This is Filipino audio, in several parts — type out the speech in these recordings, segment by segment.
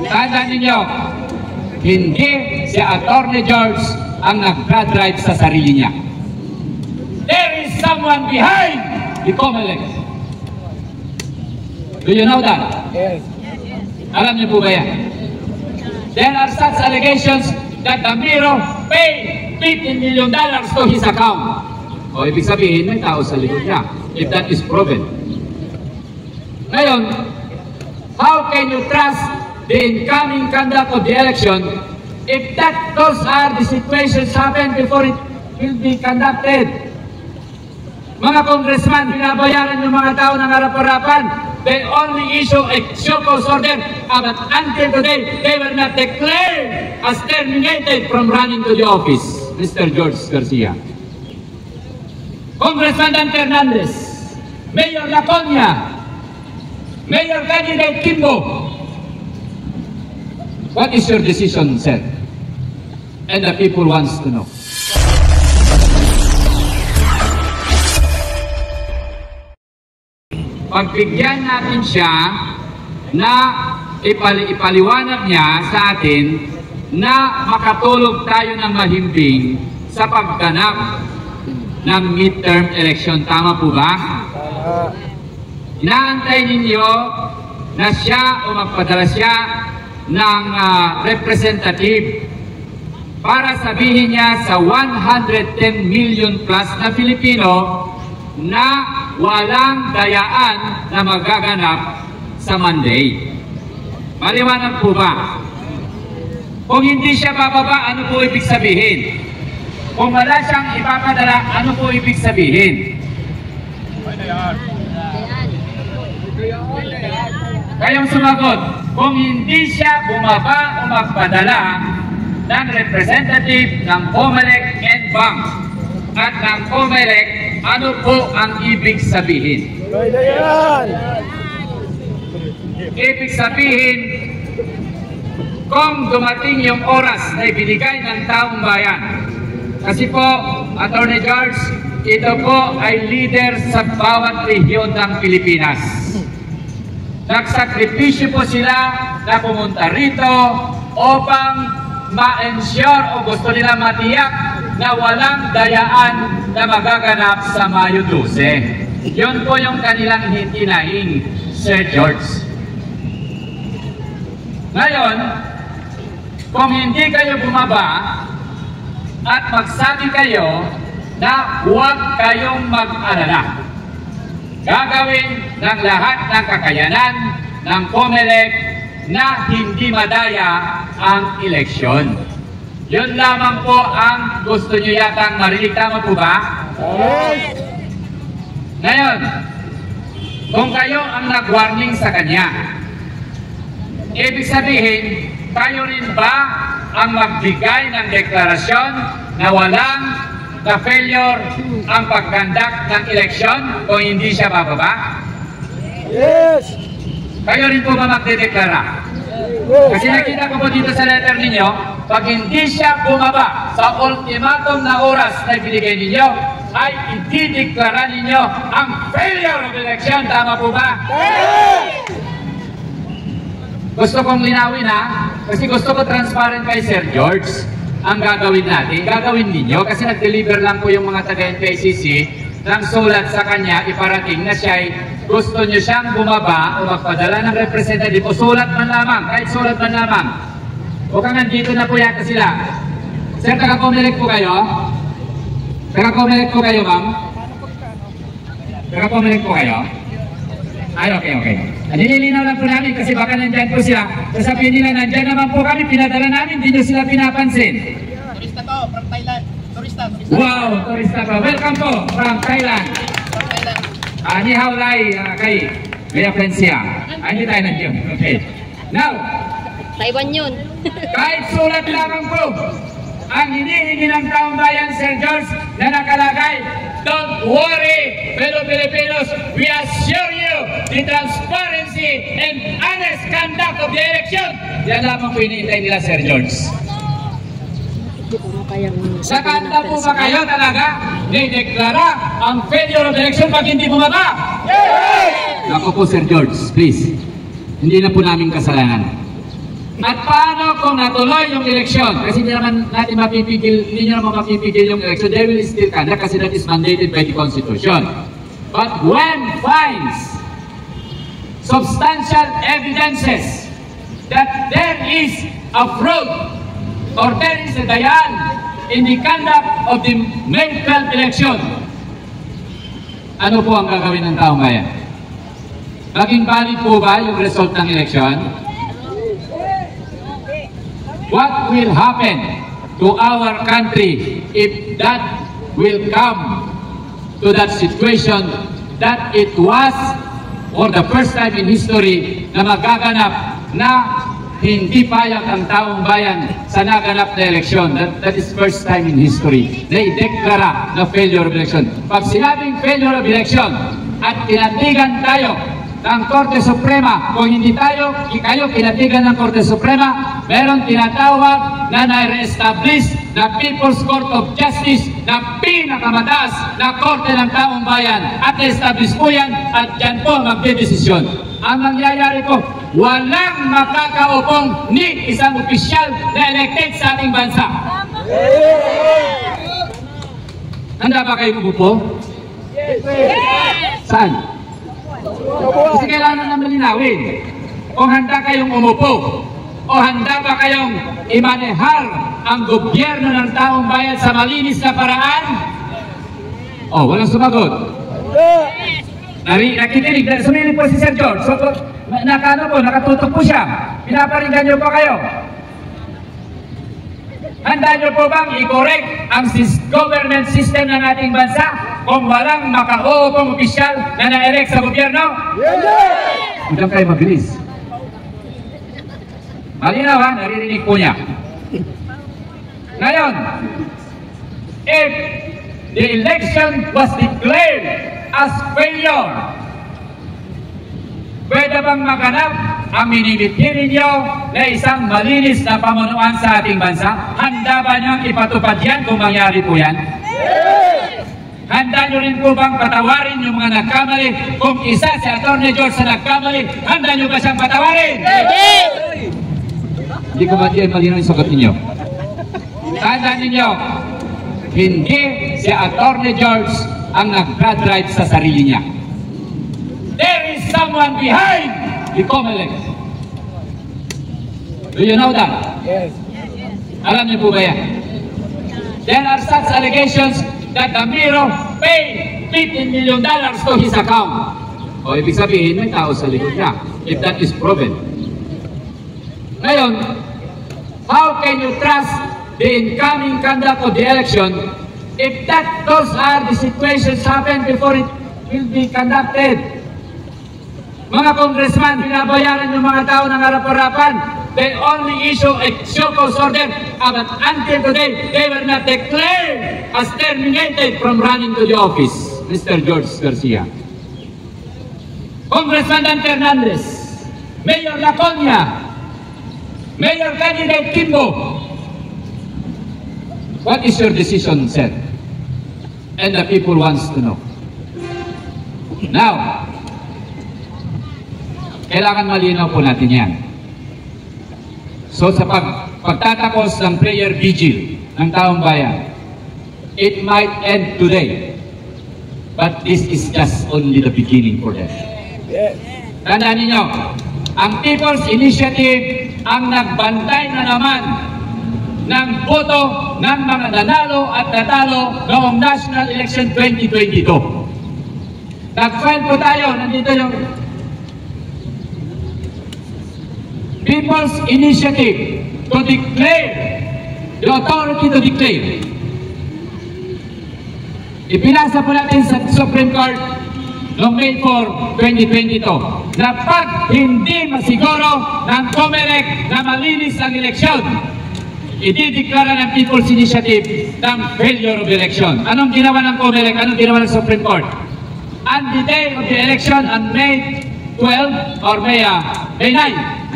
Tandaan ninyo, hindi si Atty. George ang nag-drive sa sarili niya. There is someone behind the COMELEC. Do you know that? Yes. Alam niyo po ba yan? There are such allegations that Damiro paid $15 million to his account. O ibig sabihin, may tao sa likod niya. If that is proven. Ngayon, how can you trust the incoming conduct of the election if those are the situations happen before it will be conducted? Mga congressman, binabayaran yung mga tao ng harap-harapan. They only issue a show cause order, but until today, they were not declared as terminated from running to the office. Mr. George Garcia. Congressman Dante Hernandez, Mayor Laconia, Mayor candidate Kimbo. What is your decision, sir? And the people wants to know. Pagbigyan natin siya na ipaliwanag niya sa atin na makatulog tayo ng mahimbing sa pagganap ng midterm election. Tama po ba? Inaantay ninyo na siya o magpadala siya ng representative para sabihin niya sa 110 million plus na Pilipino na walang dayaan na magaganap sa Monday. Maliwanag po ba? Kung hindi siya bababa, ano po ibig sabihin? Kung wala siyang ipapadala, ano po ibig sabihin? Kayong sumagot, kung hindi siya bumaba o magpadala ng representative ng COMELEC and Bank at ng COMELEC, ano po ang ibig sabihin? Ibig sabihin, kung dumating yung oras na ibinigay ng taong bayan, kasi po, Atty. George, ito po ay leader sa bawat rehiyon ng Pilipinas. Nagsakripisyo po sila na pumunta rito upang ma-ensure o gusto nila matiyak na walang dayaan na magaganap sa Mayo 12. Yun po yung kanilang hitinaing, Sir George. Ngayon, kung hindi kayo bumaba at magsabi kayo na huwag kayong mag-alala, gagawin ng lahat ng kakayanan ng COMELEC na hindi madaya ang eleksyon. Yun lamang po ang gusto nyo yatang marinig. Tama po ba? Yes! Ngayon, kung kayo ang nag-warning sa kanya, ibig sabihin, kayo rin ba ang magbigay ng deklarasyon na walang na-failure ang pag-conduct ng eleksyon kung hindi siya bababa? Yes! Kayo rin po ba magdedeklara? Kasi nakita ko po dito sa letter ninyo, pag hindi siya bumaba sa ultimatum na oras na ibinigay ninyo, ay idideklara ninyo ang failure of election. Tama po ba? Yes! Gusto kong linawin kasi gusto ko transparent kay Sir George. Ang gagawin natin, gagawin ninyo, kasi nag-deliver lang po yung mga taga-NPICC ng sulat sa kanya, iparating na siya gusto nyo siyang bumaba o magpadala ng representative o sulat man lamang, kahit sulat man lamang. O kung nandito na po yata sila. Sir, taga-COMELEC po kayo? Taga-COMELEC po kayo, ma'am? Taga-COMELEC po kayo? Ay, okay. Nililinaw lang po namin kasi baka nandyan po sila. Sasabihin nila, nandyan naman po kami, pinadala namin, hindi nyo sila pinapansin. Turista to, from Thailand. Turista. Wow, turista po. Welcome po from Thailand. Ni hao lai kay Kuya Francia. Hindi tayo nandiyon. Okay. Now, Taiwan yun. kahit sulat lamang po ang hinihingi ng taong bayan, Sir George, na nakalagay, don't worry, fellow Filipinos, we assure you the transparency and honest conduct of the election. Yan lamang po hinihintay nila, Sir George. Nakanda po ba kayo talaga? Dideklara ang failure of the election pag hindi bumaba? Yes! Ako po, Sir George, please. Hindi na po namin kasalanan. At paano kung natuloy yung eleksyon? Kasi hindi naman natin mapipigil, hindi nyo naman mapipigil yung eleksyon. They will still conduct kasi that is mandated by the Constitution. But when finds substantial evidences that there is a fraud or there is a dayal in the conduct of the May 12 election, ano po ang gagawin ng taong bayan? Maging valid po ba yung result ng eleksyon? What will happen to our country if that will come to that situation that it was for the first time in history na magaganap na hindi payag ang taong bayan sa naganap na eleksyon? That is first time in history. They deklara na failure of election. Pag sinabing failure of election at tinatigan tayo ng Korte Suprema, kung hindi kayo kinatigan ng Korte Suprema, meron tinatawag na na-re-establish na People's Court of Justice na pinakamataas na Korte ng Taong Bayan, at na-establish po yan at dyan po magdedesisyon. Ang mangyayari po, walang makakaupong ni isang opisyal na elected sa ating bansa. Handa ba kayo umupo? Saan? Kasi kailangan na malinawin. Kung handa kayong umupo, o handa ba kayong imanehar ang gobyerno ng taong bayan sa malinis na paraan? Oh, walang sumagot. Nakikinig, sumili po si Sir George. So, nakatutok po siya. Pinaparinggan niyo po kayo. Handa niyo po bang i-correct ang government system ng ating bansa kung walang maka-oopong opisyal na na-elect sa gobyerno? Yes! Huwag kayo mabilis. Malinaw ha, naririnig po niya. Ngayon, if the election was declared as failure, pwede bang maganap ang minibit-hirin niyo na isang malinis na pamunuan sa ating bansa? Handa ba niyang ipatupad yan kung mangyari po yan? Yes! Handa niyo rin po bang patawarin yung mga nagkamali? Kung isa si Atty. George sa nagkamali, handa niyo ba siyang patawarin? Yes! Hindi ko malinaw yung sagot ninyo. Tandaan ninyo, hindi si Atty. George ang nag-bad right sa sarili niya. There is someone behind the COMELEC. Do you know that? Yes. Alam niyo po ba yan? There are such allegations that the Miro paid $15 million to his account. O ibig sabihin, may tao sa likod niya. If that is proven. Ngayon, how can you trust the incoming conduct of the election if those are the situations happen before it will be conducted? Mga congressman, binabayaran yung mga tao ng harap-harapan. They only issue a show cause order, but until today, they were not declared as terminated from running to the office. Mr. George Garcia, Congressman Dan Fernandez, Mayor Laconia, Mayor Candidate Kimbo, what is your decision, sir? And the people wants to know. Now, kailangan malinaw po natin yan. So sa pagtatapos ng prayer vigil ng taong bayan, it might end today, but this is just only the beginning for them. Tandaan ninyo, ang People's Initiative ang nagbantay na naman ng boto ng mga nanalo at natalo noong National Election 2022. Nag-file po tayo, nandito yung People's Initiative to declare, the authority to declare. Ipinasa po natin sa Supreme Court noong May 4, 2022 na pag hindi masiguro ng COMELEC na malinis ang eleksyon, idideklara ng People's Initiative ng failure of election. Anong ginawa ng COMELEC? Anong ginawa ng Supreme Court? On the day of the election on May 12 or May 9.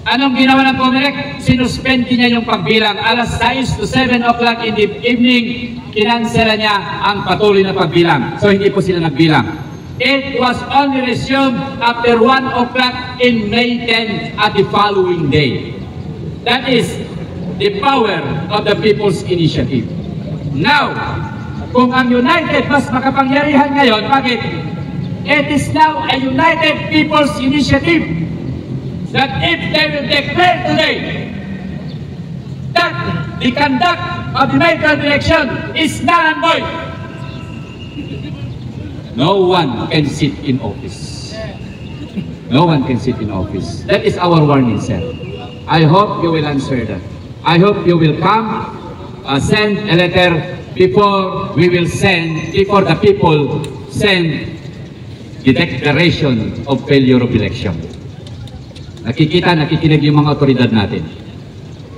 Anong ginawa ng COMELEC? Sinuspend niya yung pagbilang. Alas 6 to 7 o'clock in the evening, kinansela niya ang patuloy na pagbilang. So hindi po sila nagbilang. It was only resumed after 1 o'clock in May 10 at the following day. That is the power of the People's Initiative. Now, kung ang United mas makapangyarihan ngayon, bakit? It is now a United People's Initiative that if they will declare today that the conduct of the May 12 election is null and void, no one can sit in office. No one can sit in office. That is our warning, sir. I hope you will answer that. I hope you will come, send a letter before the people send the declaration of failure of election. Nakikinig yung mga otoridad natin.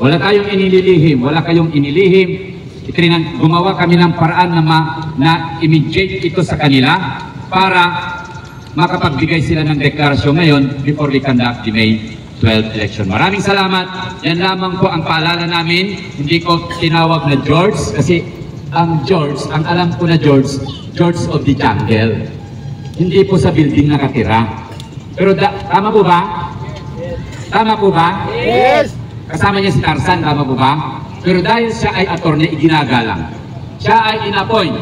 Wala tayong inililihim, wala kayong inilihim. Gumawa kami ng paraan na immediate ito sa kanila para makapagbigay sila ng deklarasyon ngayon before we conduct the May 12 election. Maraming salamat. Yan lamang po ang paalala namin. Hindi ko tinawag na George kasi ang George, ang alam ko na George of the jungle. Hindi po sa building nakatira. Pero tama po ba? Tama po ba? Yes! Kasama niya si Tarzan, tama po ba? Pero dahil siya ay attorney, iginagalang. Siya ay inappoint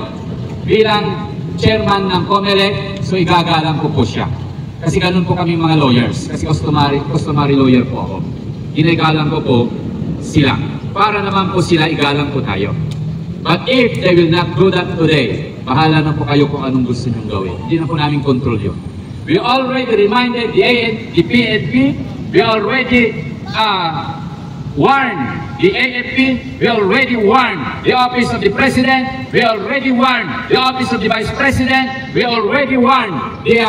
bilang chairman ng COMELEC, so igagalang ko po siya. Kasi ganun po kami mga lawyers, kasi customary lawyer po ako. Ginagalang ko po sila. Para naman po sila, igalang po tayo. But if they will not do that today, bahala na po kayo kung anong gusto niyong gawin. Hindi na po namin control yun. We already reminded the PNP, we already warned the AFP, we already warned the Office of the President, we already warned the Office of the Vice President, we already warned the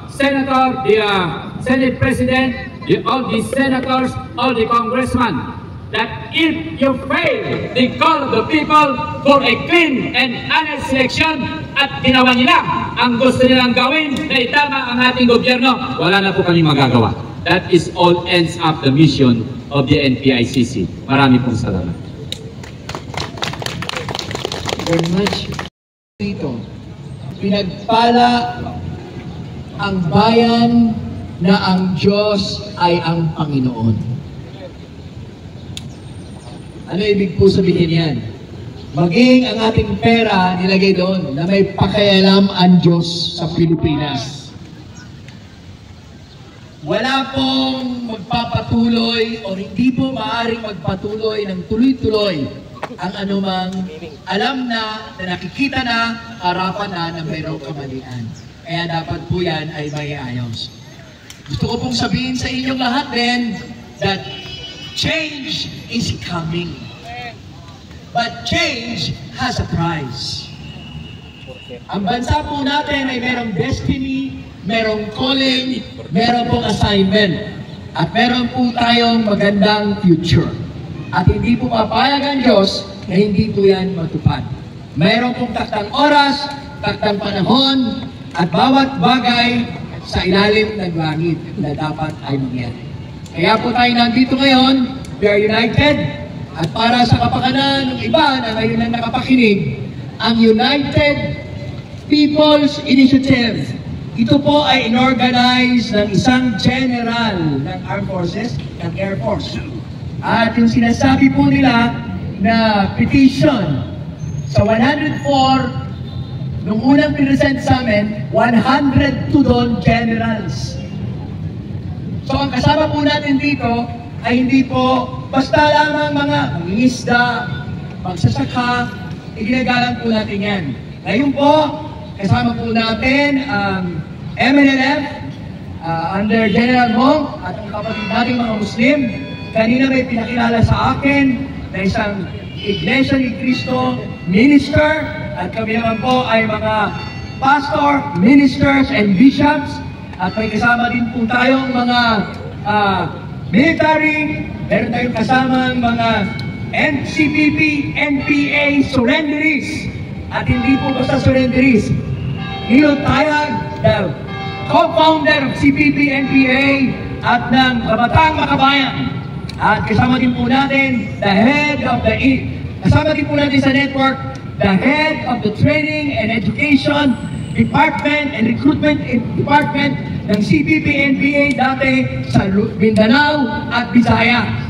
Senator, the Senate President, all the Senators, all the Congressmen, that if you fail the call of the people for a clean and honest election at ginawa nila ang gusto nilang gawin na itama ang ating gobyerno, wala na po kami magagawa. That is all ends up the mission of the NPICC. Marami pong salamat. Very much. Dito, pinagpala ang bayan na ang Diyos ay ang Panginoon. Ano ibig po sabihin yan? Maging ang ating pera nilagay doon na may pakialam ang Diyos sa Pilipinas. Wala pong magpapatuloy o hindi po maaaring magpatuloy ng tuloy-tuloy ang anumang alam na nakikita na, harapan na mayroong kamalian. Kaya dapat po yan ay may ayos. Gusto ko pong sabihin sa inyong lahat din that change is coming. But change has a price. Ang bansa po natin ay merong destiny, merong calling, meron pong assignment, at meron po tayong magandang future. At hindi po mapayag ang Diyos na hindi po yan matupad. Meron pong taktang oras, taktang panahon, at bawat bagay sa ilalim ng langit na dapat ay mangyari. Kaya po tayo nandito ngayon, we are united, at para sa kapakanan ng iba na ngayon lang nakapakinig, ang United People's Initiative, ito po ay inorganize ng isang general ng Armed Forces, ng Air Force. At yung sinasabi po nila na petition sa 104, nung unang present sa amin, 102 doon generals. So ang kasama po natin dito ay hindi po basta lamang mga mangingisda, magsasaka, iginagalang po natin yan. Ngayon po, kasama po natin ang MNLF under General Hong at ang kapatid nating mga Muslim. Kanina may pinakilala sa akin na isang Iglesia ni Cristo minister at kami naman po ay mga pastor, ministers, and bishops at may kasama din po tayong mga military, meron tayong kasama mga NCPP, NPA, surrenderies at hindi po basta surrenderies. Nilo Tayag, the co-founder of CPP-NPA at ng Kabatang Makabayan. At kasama din po natin the head of the kasama din po natin sa network, the head of the training and education Department and Recruitment Department ng CPP-NPA dati sa Mindanao at Visayas.